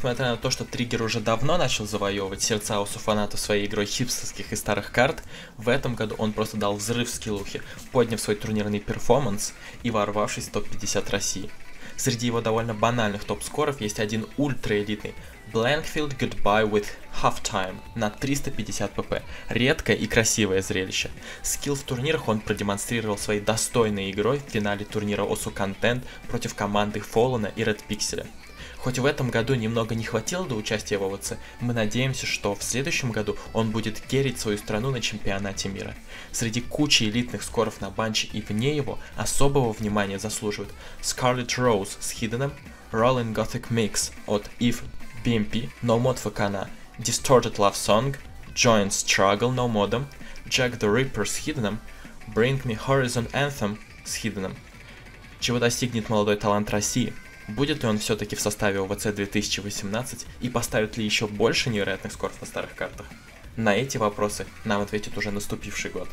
несмотря на то, что Триггер уже давно начал завоевывать сердца у фанатов своей игрой хипстерских и старых карт, в этом году он просто дал взрыв в скиллухе, подняв свой турнирный перформанс и ворвавшись в топ-50 России. Среди его довольно банальных топ-скоров есть один ультраэлитный Blankfield Goodbye with Halftime на 350 pp. Редкое и красивое зрелище. Скилл в турнирах он продемонстрировал своей достойной игрой в финале турнира Osu Content против команды Fallen и Red Pixel. Хоть в этом году немного не хватило до участия в ОВЦ, мы надеемся, что в следующем году он будет керрить свою страну на чемпионате мира. Среди кучи элитных скоров на банче и вне его особого внимания заслуживают Scarlet Rose с Hiddeном, Rolling Gothic Mix от Eve BMP, No Mod ФК на Distorted Love Song, Joint Struggle No Modом, Jack the Ripper с Hiddeном, Bring Me Horizon Anthem с Hiddeном. Чего достигнет молодой талант России? Будет ли он все-таки в составе ОВЦ 2018 и поставит ли еще больше невероятных скоров на старых картах? На эти вопросы нам ответит уже наступивший год.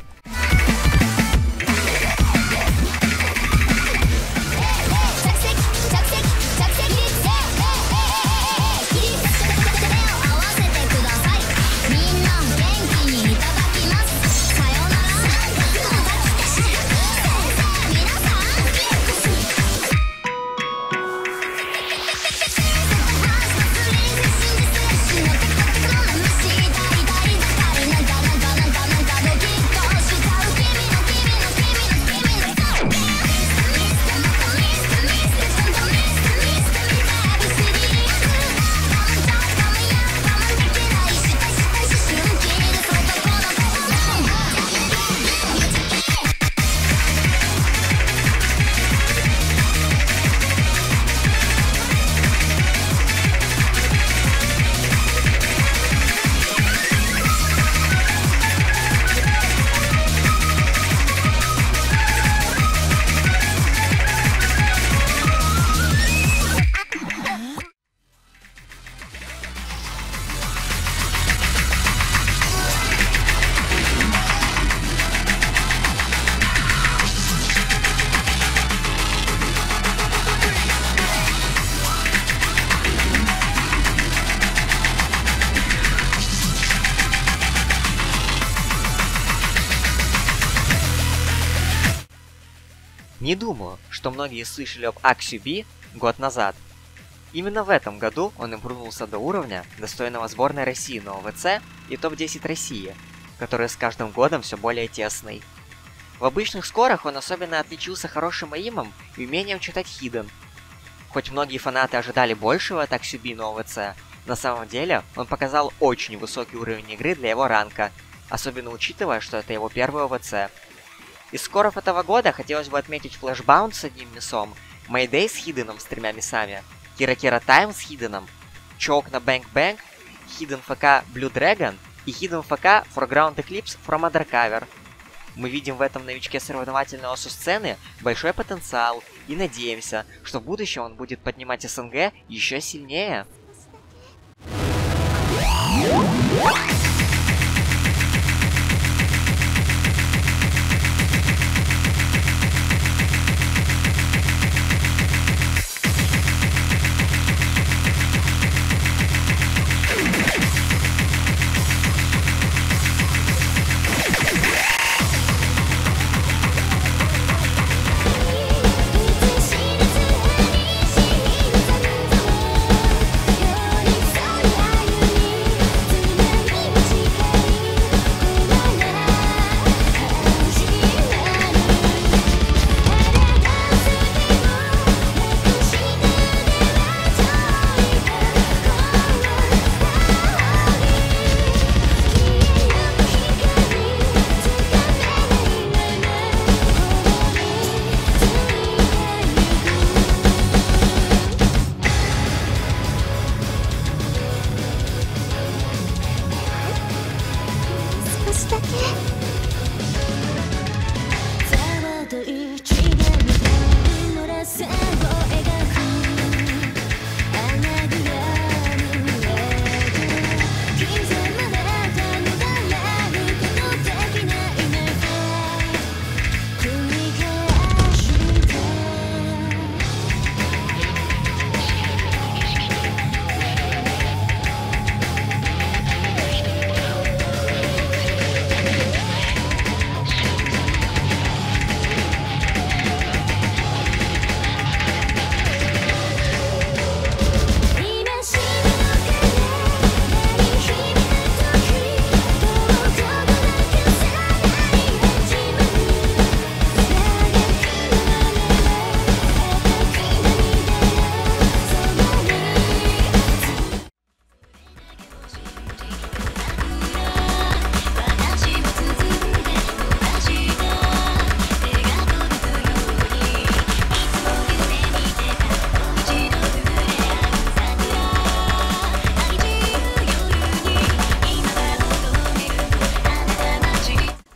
Не думаю, что многие слышали об Аксюби год назад. Именно в этом году он импрувнулся до уровня, достойного сборной России на ОВЦ и топ-10 России, который с каждым годом все более тесный. В обычных скорах он особенно отличился хорошим аимом и умением читать хиден. Хоть многие фанаты ожидали большего от Аксюби на ОВЦ, на самом деле он показал очень высокий уровень игры для его ранка, особенно учитывая, что это его первый ОВЦ. Из скоров этого года хотелось бы отметить Flashbound с одним мисом, Mayday с хиденом с 3 мисами, Kira Kira Time с хиденом, Choke на Bang Bang, Hidden ФК Blue Dragon и Hidden ФК Foreground Eclipse from Undercover. Мы видим в этом новичке соревновательной осу сцены большой потенциал и надеемся, что в будущем он будет поднимать СНГ еще сильнее.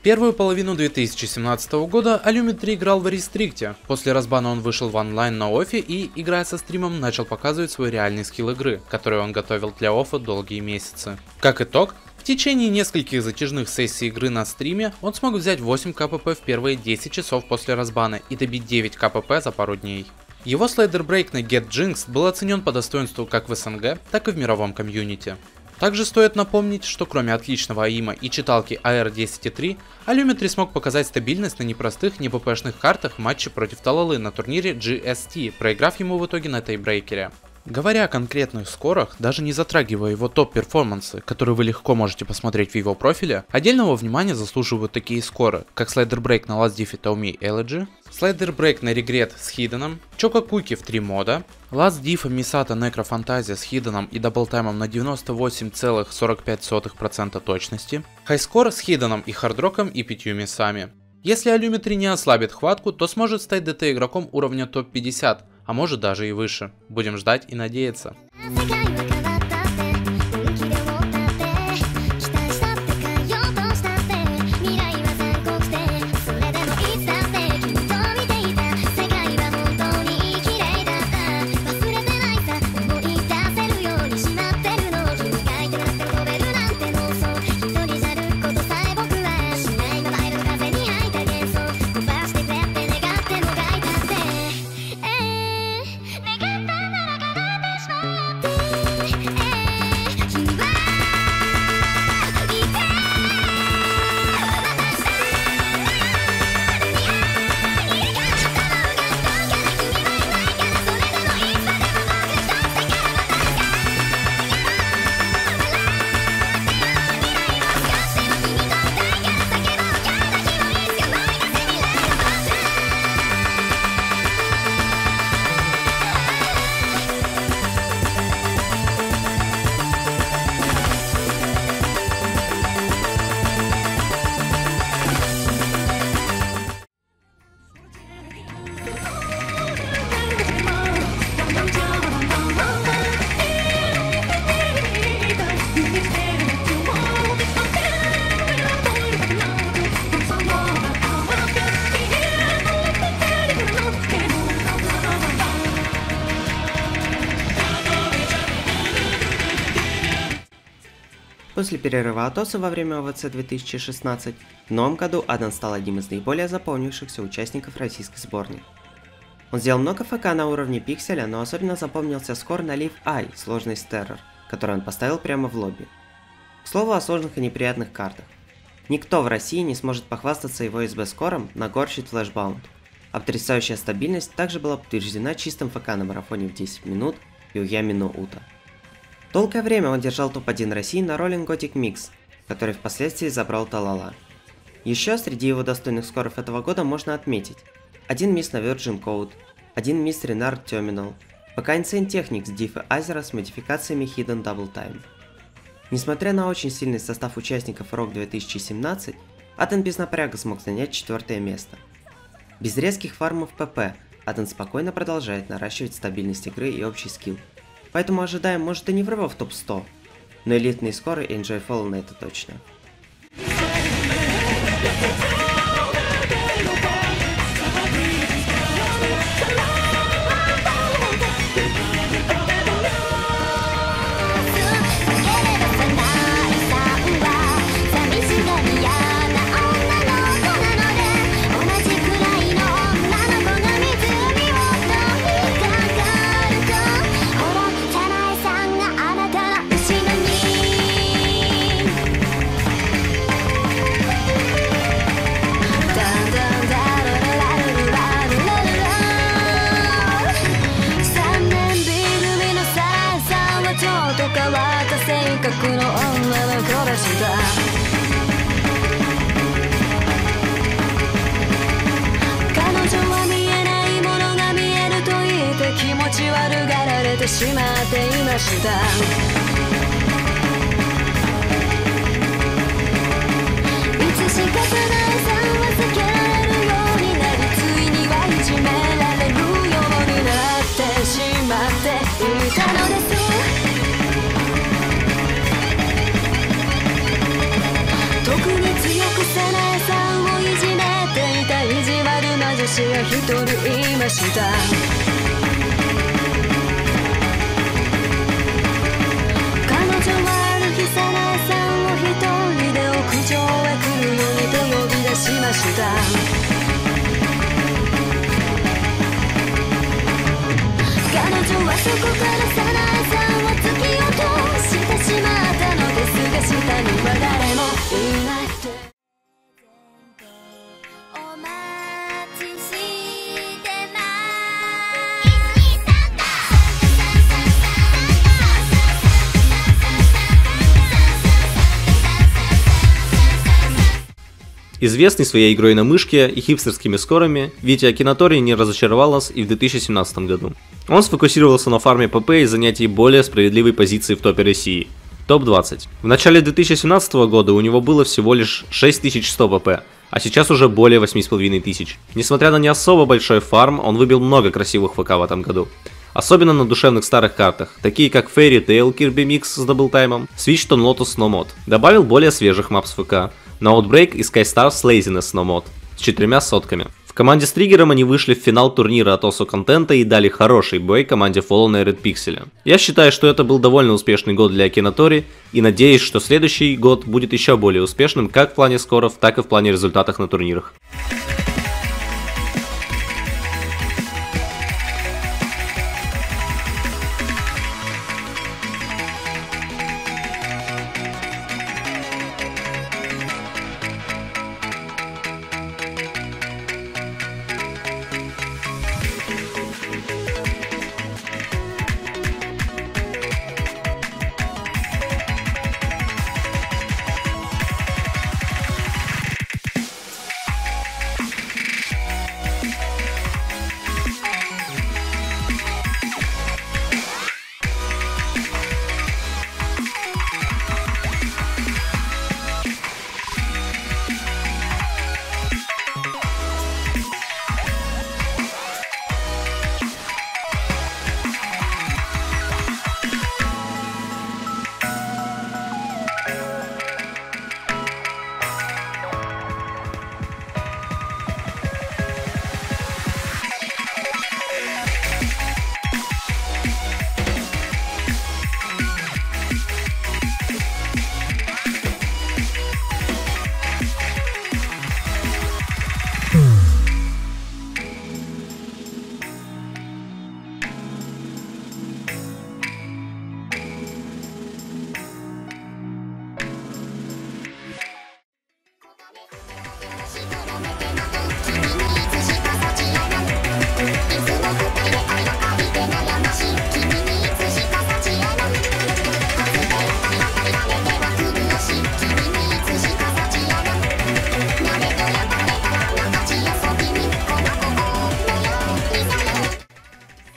Первую половину 2017 года Allumetri играл в Рестрикте. После разбана он вышел в онлайн на оффе и, играя со стримом, начал показывать свой реальный скилл игры, который он готовил для оффа долгие месяцы. Как итог, в течение нескольких затяжных сессий игры на стриме он смог взять 8 КПП в первые 10 часов после разбана и добить 9 КПП за пару дней. Его слайдер-брейк на Get Jinx был оценен по достоинству как в СНГ, так и в мировом комьюнити. Также стоит напомнить, что кроме отличного АИМа и читалки AR10.3, Allumetri смог показать стабильность на непростых, не ППшных картах в матче против Талалы на турнире GST, проиграв ему в итоге на тайбрейкере. Говоря о конкретных скорах, даже не затрагивая его топ-перформансы, которые вы легко можете посмотреть в его профиле, отдельного внимания заслуживают такие скоры, как слайдер-брейк на Last Diff и Taomi Elegy, слайдер-брейк на Regret с Хиденом, Чокакуки в 3 мода, Last Diff Misata Necro Fantasia с Хиденом и даблтаймом на 98,45% точности, хайскор с Хиденом и Хардроком и 5 миссами. Если Allumetri не ослабит хватку, то сможет стать ДТ игроком уровня топ-50, а может даже и выше. Будем ждать и надеяться. После перерыва от ОСа во время ОВЦ 2016, в новом году Адан стал одним из наиболее запомнившихся участников российской сборной. Он сделал много ФК на уровне пикселя, но особенно запомнился скор на Live Eye, сложность Terror, который он поставил прямо в лобби. К слову о сложных и неприятных картах. Никто в России не сможет похвастаться его СБ скором на Горщит Flashbound. А потрясающая стабильность также была подтверждена чистым ФК на марафоне в 10 минут и у Ямино Ута. Долгое время он держал топ-1 России на Rolling Gothic Mix, который впоследствии забрал Талала. Еще среди его достойных скоров этого года можно отметить: 1 мисс на Virgin Code, 1 мисс Renard Terminal, ПК Insane Technics Diff и Azera с модификациями Hidden Double Time. Несмотря на очень сильный состав участников ROG 2017, Адан без напряга смог занять 4 место. Без резких фармов ПП Адан спокойно продолжает наращивать стабильность игры и общий скилл. Поэтому ожидаем, может, и не врыва в топ-100, но элитные скоры и Enjoy Fallen это точно.特に強くさなえさんをいじめていた意地悪な女子が一人いました。彼女はある日さなえさんを一人で屋上へ来るようにと呼び出しました。彼女はそこからさなえさんを突き落としてしまったのですが、下には誰もいなくて、お待ちしてます。 Известный своей игрой на мышке и хипстерскими скорами, Витя Акинатори не разочаровал нас и в 2017 году. Он сфокусировался на фарме ПП и занятии более справедливой позиции в топе России – топ-20. В начале 2017 года у него было всего лишь 6100 ПП, а сейчас уже более 8500. Несмотря на не особо большой фарм, он выбил много красивых ФК в этом году. Особенно на душевных старых картах, такие как Fairy Tail Kirby Mix с даблтаймом, Switchton Lotus No Mod. Добавил более свежих мап с ФК, на Outbreak и Skystars Laziness No Mod с 4 сотками. В команде с Триггером они вышли в финал турнира от Osu Контента и дали хороший бой команде Fallen и Red Pixel. Я считаю, что это был довольно успешный год для Акинатори и надеюсь, что следующий год будет еще более успешным как в плане скоров, так и в плане результатов на турнирах.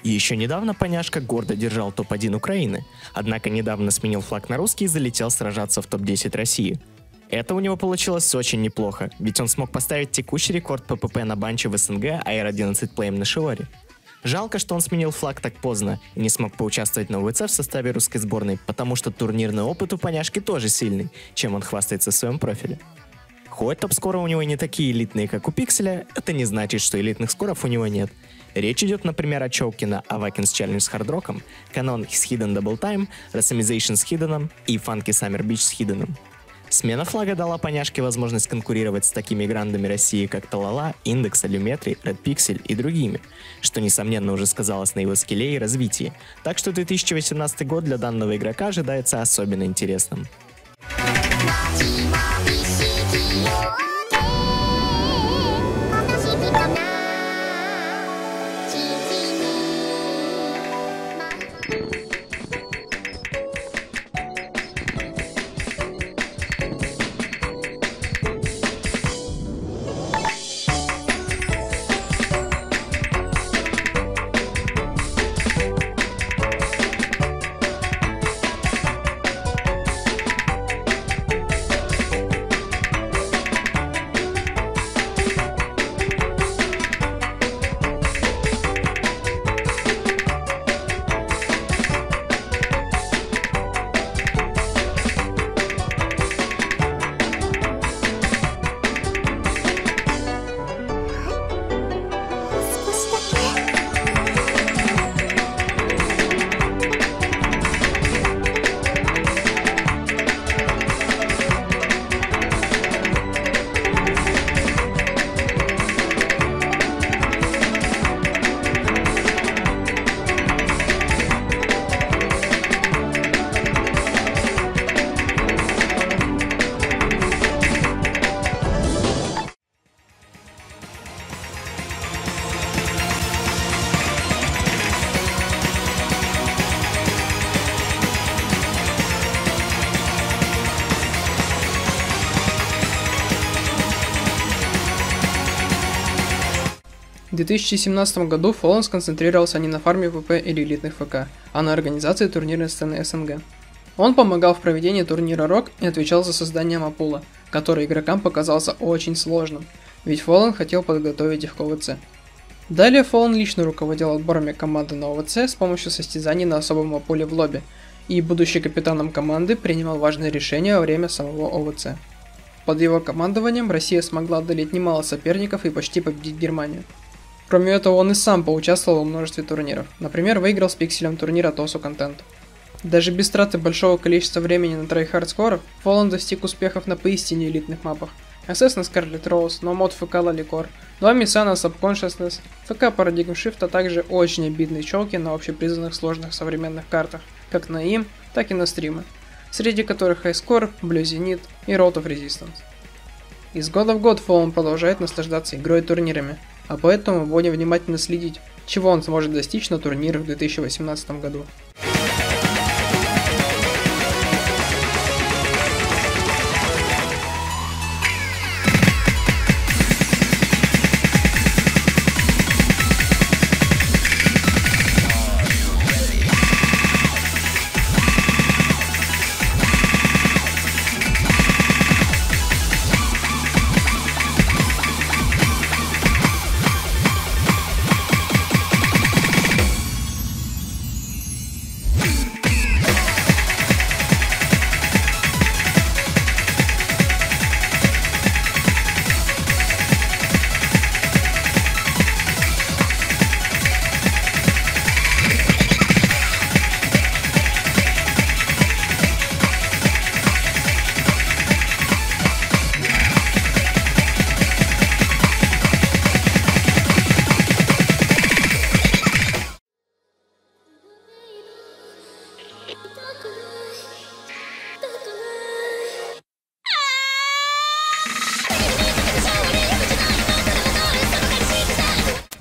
Еще недавно Поняшка гордо держал топ-1 Украины, однако недавно сменил флаг на русский и залетел сражаться в топ-10 России. Это у него получилось очень неплохо, ведь он смог поставить текущий рекорд по ПП на банче в СНГ AR-11 Play на Шиоре. Жалко, что он сменил флаг так поздно и не смог поучаствовать на ОВЦ в составе русской сборной, потому что турнирный опыт у Поняшки тоже сильный, чем он хвастается в своем профиле. Хоть топ-скоры у него не такие элитные, как у Пикселя, это не значит, что элитных скоров у него нет. Речь идет, например, о Чоукина, Авакинс Challenge с хардроком, Канон с Hidden Double Time, Randomization с Hidden и Funky Summer Beach с Hidden. Смена флага дала Поняшке возможность конкурировать с такими грандами России, как Талала, Индекс, Алюметрий, Red Pixel и другими, что, несомненно, уже сказалось на его скилле и развитии. Так что 2018 год для данного игрока ожидается особенно интересным. 2017 году Fallen сконцентрировался не на фарме ВП или элитных ФК, а на организации турнирной сцены СНГ. Он помогал в проведении турнира ROG и отвечал за создание маппула, который игрокам показался очень сложным, ведь Fallen хотел подготовить их к ОВЦ. Далее Fallen лично руководил отборами команды на ОВЦ с помощью состязаний на особом маппуле в лобби, и будучи капитаном команды принимал важные решения во время самого ОВЦ. Под его командованием Россия смогла одолеть немало соперников и почти победить Германию. Кроме этого, он и сам поучаствовал во множестве турниров, например, выиграл с пикселем турнира TOSU Content. Даже без траты большого количества времени на трайхардскоров, Fallen достиг успехов на поистине элитных мапах. Assassin's Scarlet Rose, Nomad FK Lalicor, 2 Missana Subconsciousness, FK Paradigm Shift, а также очень обидные челки на общепризнанных сложных современных картах, как на им, так и на стримы, среди которых High Score, Blue Zenith и Road of Resistance. Из года в год Fallen продолжает наслаждаться игрой и турнирами, а поэтому будем внимательно следить, чего он сможет достичь на турнире в 2018 году.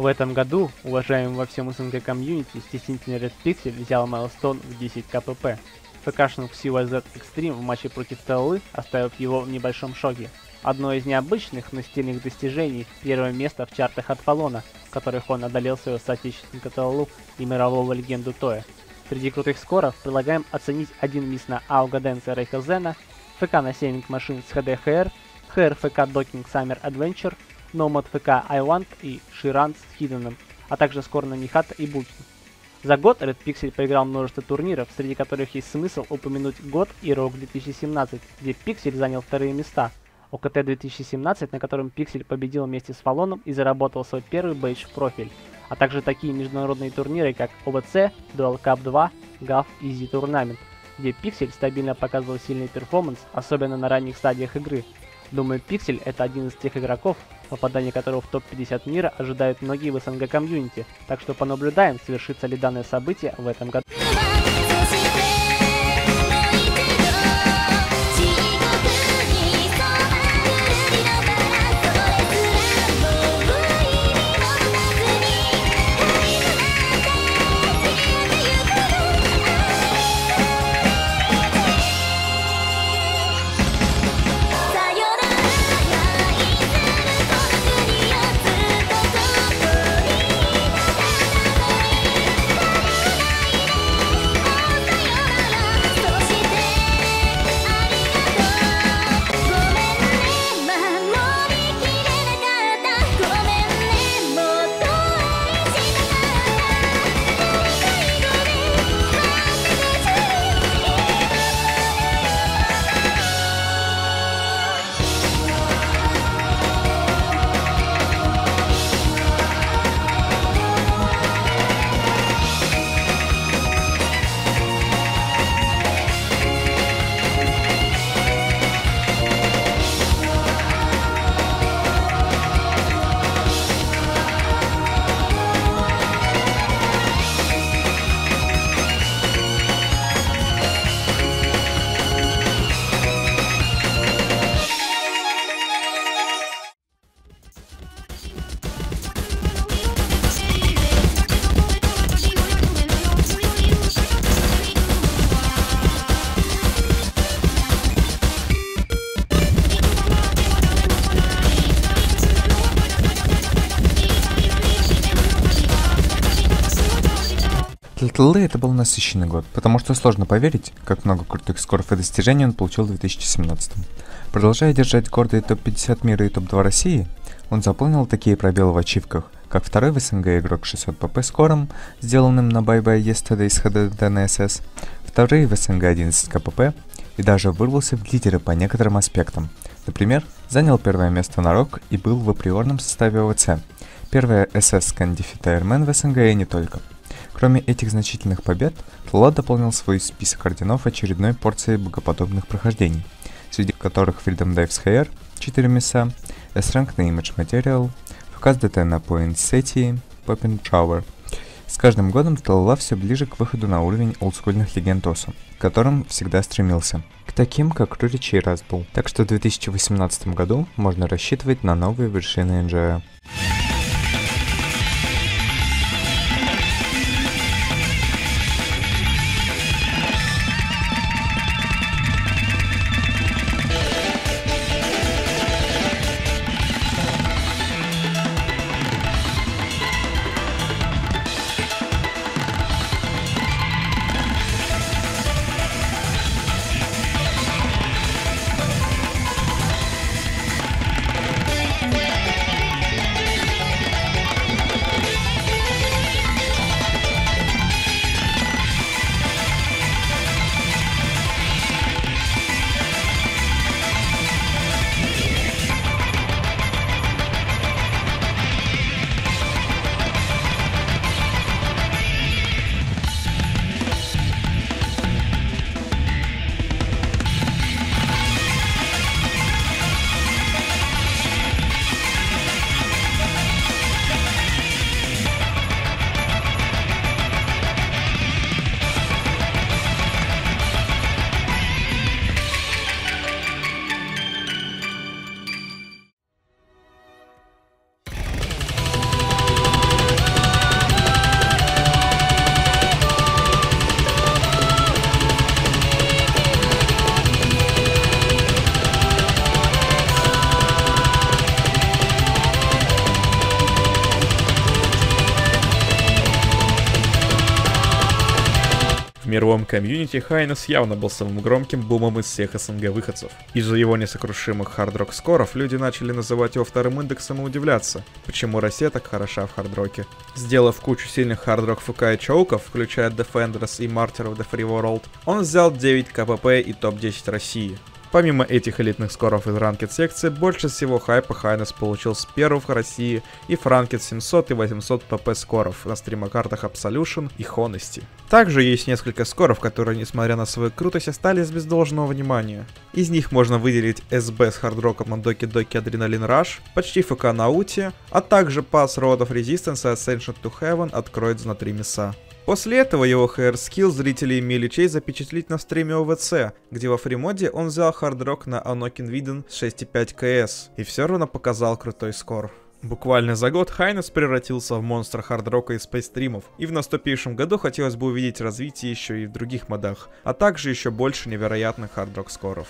В этом году, уважаемый во всем СНГ комьюнити, стеснительный Red Pixel взял майлстоун в 10 КПП. ФКшник CYZ Extreme в матче против ТЛ, оставив его в небольшом шоке. Одно из необычных, но стильных достижений – первое место в чартах от Фалона, в которых он одолел своего соотечественника ТЛ и мирового легенду Тоя. Среди крутых скоров предлагаем оценить один мисс на Auga Dance Рейхелзена, ФК на Saving Machine с HDHR, HR ФК Docking Summer Adventure, Nomad ФК I Want и Ширан с Hidden, а также скор на Нихата и Бульсу. За год Red Pixel поиграл множество турниров, среди которых есть смысл упомянуть год и ROG 2017, где Pixel занял вторые места, ОКТ 2017, на котором Pixel победил вместе с Фалоном и заработал свой первый бейдж в профиль, а также такие международные турниры, как OVC, Dual Cup 2, GAF Easy Tournament, где Pixel стабильно показывал сильный перформанс, особенно на ранних стадиях игры. Думаю, Pixel это один из тех игроков, попадание которого в топ-50 мира ожидают многие в СНГ комьюнити, так что понаблюдаем, совершится ли данное событие в этом году. ТЛ это был насыщенный год, потому что сложно поверить, как много крутых скоров и достижений он получил в 2017. Продолжая держать гордые топ-50 мира и топ-2 России, он заполнил такие пробелы в ачивках, как второй в СНГ игрок 600 pp скором, сделанным на Bye Bye Yesterday с HDD на SS, вторые в СНГ 11 КПП и даже вырвался в лидеры по некоторым аспектам. Например, занял первое место на ROG и был в априорном составе ОВЦ, первая SS Candified Airman в СНГ и не только. Кроме этих значительных побед, ТЛ дополнил свой список орденов очередной порцией богоподобных прохождений, среди которых Freedom Dives HR, 4 места, S-Rank на Image Material, Фукас ДТ на Point City, Poppin' Tower. С каждым годом ТЛ все ближе к выходу на уровень олдскульных легенд ОСУ, к которым всегда стремился, к таким как Руричи и Разбул. Так что в 2018 году можно рассчитывать на новые вершины NGA. В мировом комьюнити Хайнес явно был самым громким бумом из всех СНГ выходцев. Из-за его несокрушимых хард-рок скоров люди начали называть его вторым индексом и удивляться, почему Россия так хороша в хард-роке. Сделав кучу сильных хард-рок ФК и чоуков, включая Defenders и Martyr of the Free World, он взял 9 КПП и топ-10 России. Помимо этих элитных скоров из ранкед секции, больше всего хайпа Хайнес получил с первых в России и в ранкед 700 и 800 pp скоров на стримокартах Absolution и Honesty. Также есть несколько скоров, которые, несмотря на свою крутость, остались без должного внимания. Из них можно выделить SB с хардроком на Doki Doki Adrenaline Rush, почти ФК на Ути, а также Pass Road of Resistance и Ascension to Heaven откроется на 3 меса. После этого его HR скилл зрители имели честь запечатлить на стриме ОВЦ, где во фримоде он взял хардрок на Anokin Виден с 6.5 КС и все равно показал крутой скор. Буквально за год Хайнес превратился в монстра хардрока и спейстримов, и в наступившем году хотелось бы увидеть развитие еще и в других модах, а также еще больше невероятных хардрок скоров.